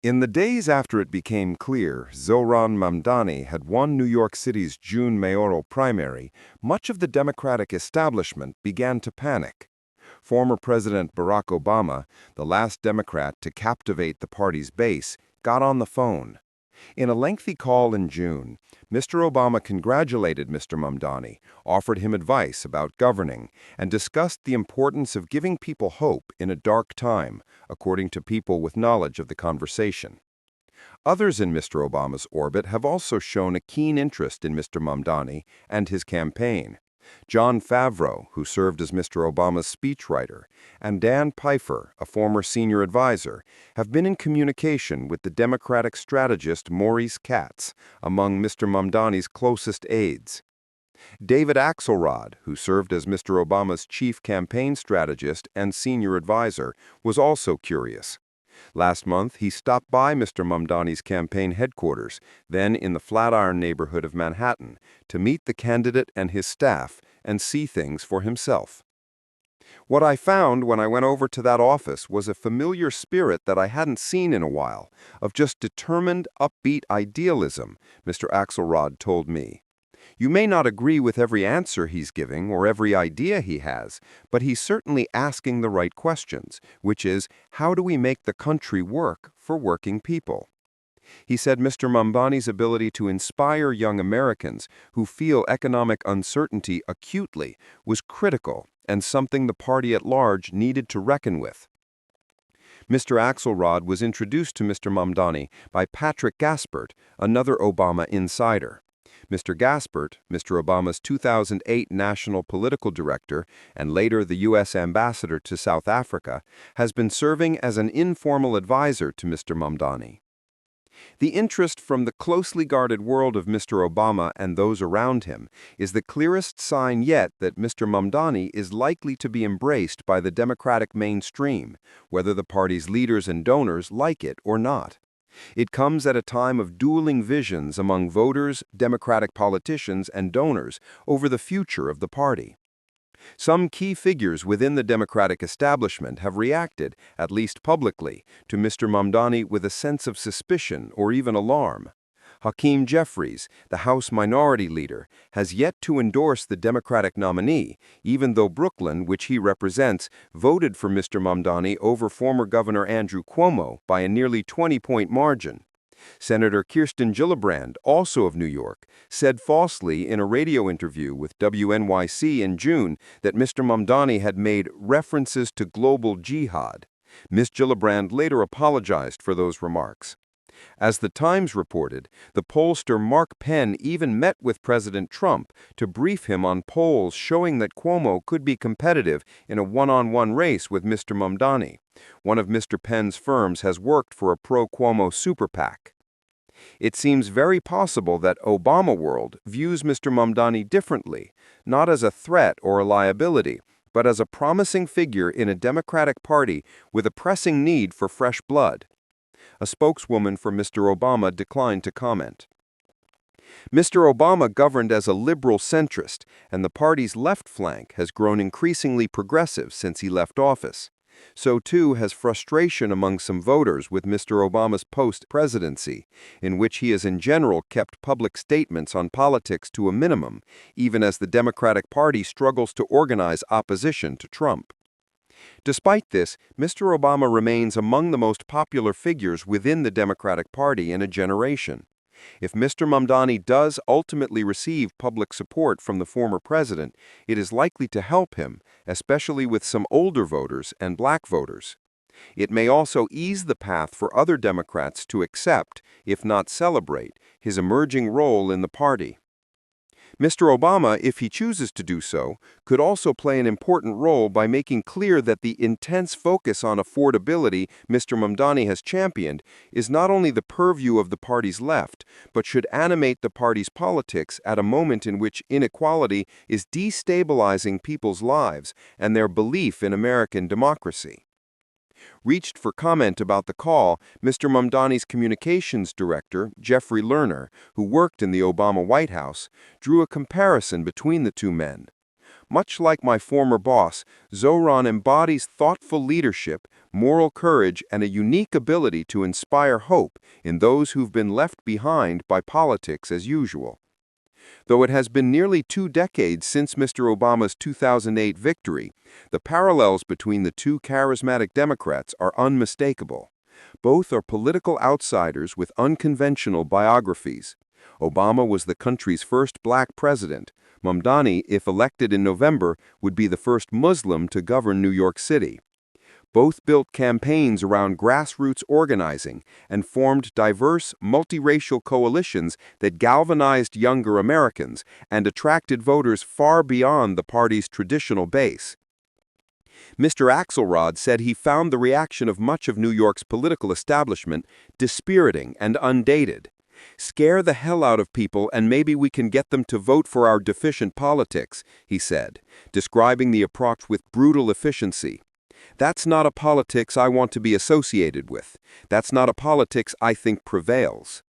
In the days after it became clear Zohran Mamdani had won New York City's June mayoral primary, much of the Democratic establishment began to panic. Former President Barack Obama, the last Democrat to captivate the party's base, got on the phone. In a lengthy call in June, Mr. Obama congratulated Mr. Mamdani, offered him advice about governing, and discussed the importance of giving people hope in a dark time, according to people with knowledge of the conversation. Others in Mr. Obama's orbit have also shown a keen interest in Mr. Mamdani and his campaign. John Favreau, who served as Mr. Obama's speechwriter, and Dan Pfeiffer, a former senior advisor, have been in communication with the Democratic strategist Maurice Katz, among Mr. Mamdani's closest aides. David Axelrod, who served as Mr. Obama's chief campaign strategist and senior advisor, was also curious. Last month, he stopped by Mr. Mamdani's campaign headquarters, then in the Flatiron neighborhood of Manhattan, to meet the candidate and his staff and see things for himself. What I found when I went over to that office was a familiar spirit that I hadn't seen in a while, of just determined, upbeat idealism, Mr. Axelrod told me. You may not agree with every answer he's giving or every idea he has, but he's certainly asking the right questions, which is, how do we make the country work for working people? He said Mr. Mamdani's ability to inspire young Americans who feel economic uncertainty acutely was critical and something the party at large needed to reckon with. Mr. Axelrod was introduced to Mr. Mamdani by Patrick Gaspert, another Obama insider. Mr. Gaspert, Mr. Obama's 2008 National Political Director and later the U.S. Ambassador to South Africa, has been serving as an informal advisor to Mr. Mamdani. The interest from the closely guarded world of Mr. Obama and those around him is the clearest sign yet that Mr. Mamdani is likely to be embraced by the Democratic mainstream, whether the party's leaders and donors like it or not. It comes at a time of dueling visions among voters, Democratic politicians, and donors over the future of the party. Some key figures within the Democratic establishment have reacted, at least publicly, to Mr. Mamdani with a sense of suspicion or even alarm. Hakeem Jeffries, the House Minority Leader, has yet to endorse the Democratic nominee, even though Brooklyn, which he represents, voted for Mr. Mamdani over former Governor Andrew Cuomo by a nearly 20-point margin. Senator Kirsten Gillibrand, also of New York, said falsely in a radio interview with WNYC in June that Mr. Mamdani had made references to global jihad. Ms. Gillibrand later apologized for those remarks. As the Times reported, the pollster Mark Penn even met with President Trump to brief him on polls showing that Cuomo could be competitive in a one-on-one race with Mr. Mamdani. One of Mr. Penn's firms has worked for a pro-Cuomo super PAC. It seems very possible that Obama world views Mr. Mamdani differently, not as a threat or a liability, but as a promising figure in a Democratic Party with a pressing need for fresh blood. A spokeswoman for Mr. Obama declined to comment. Mr. Obama governed as a liberal centrist, and the party's left flank has grown increasingly progressive since he left office. So too has frustration among some voters with Mr. Obama's post-presidency, in which he has in general kept public statements on politics to a minimum, even as the Democratic Party struggles to organize opposition to Trump. Despite this, Mr. Obama remains among the most popular figures within the Democratic Party in a generation. If Mr. Mamdani does ultimately receive public support from the former president, it is likely to help him, especially with some older voters and black voters. It may also ease the path for other Democrats to accept, if not celebrate, his emerging role in the party. Mr. Obama, if he chooses to do so, could also play an important role by making clear that the intense focus on affordability Mr. Mamdani has championed is not only the purview of the party's left, but should animate the party's politics at a moment in which inequality is destabilizing people's lives and their belief in American democracy. Reached for comment about the call, Mr. Mamdani's communications director, Jeffrey Lerner, who worked in the Obama White House, drew a comparison between the two men. Much like my former boss, Zohran embodies thoughtful leadership, moral courage, and a unique ability to inspire hope in those who've been left behind by politics as usual. Though it has been nearly 2 decades since Mr. Obama's 2008 victory, the parallels between the two charismatic Democrats are unmistakable. Both are political outsiders with unconventional biographies. Obama was the country's first black president. Mamdani, if elected in November, would be the first Muslim to govern New York City. Both built campaigns around grassroots organizing and formed diverse, multiracial coalitions that galvanized younger Americans and attracted voters far beyond the party's traditional base. Mr. Axelrod said he found the reaction of much of New York's political establishment dispiriting and undated. "Scare the hell out of people and maybe we can get them to vote for our deficient politics," he said, describing the approach with brutal efficiency. "That's not a politics I want to be associated with. That's not a politics I think prevails."